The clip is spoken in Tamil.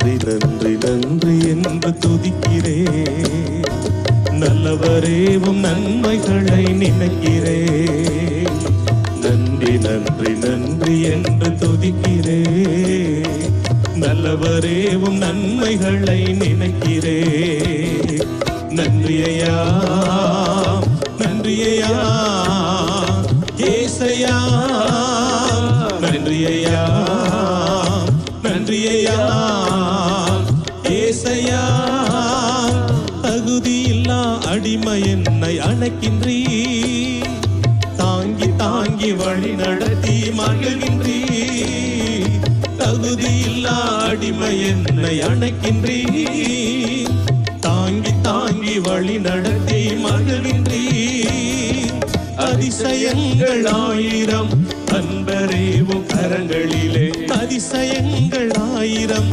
நன்றி நன்றி நன்றி என்று துதிக்கிறேன். நல்லவரேவும் நன்மைகளை நினைக்கிறேன். நன்றி நன்றி நன்றி என்று துதிக்கிறேன். நல்லவரேவும் நன்மைகளை நினைக்கிறேன். நன்றியா நன்றியா ஏசையா, நன்றியா நன்றியா ஏசையா. தகுதியில்லா அடிமை என்னை அணைக்கின்றீ, தாங்கி தாங்கி வழி நடத்தி மகிழ்கின்றீ. தகுதியில்லா அடிமை என்னை அணைக்கின்றீ, தாங்கி தாங்கி வழி நடத்தி மகிழ்கின்றீ. அதிசயங்கள் ஆயிரம் அன்பரேவும் கரங்களிலே, அதிசயங்கள் ஆயிரம்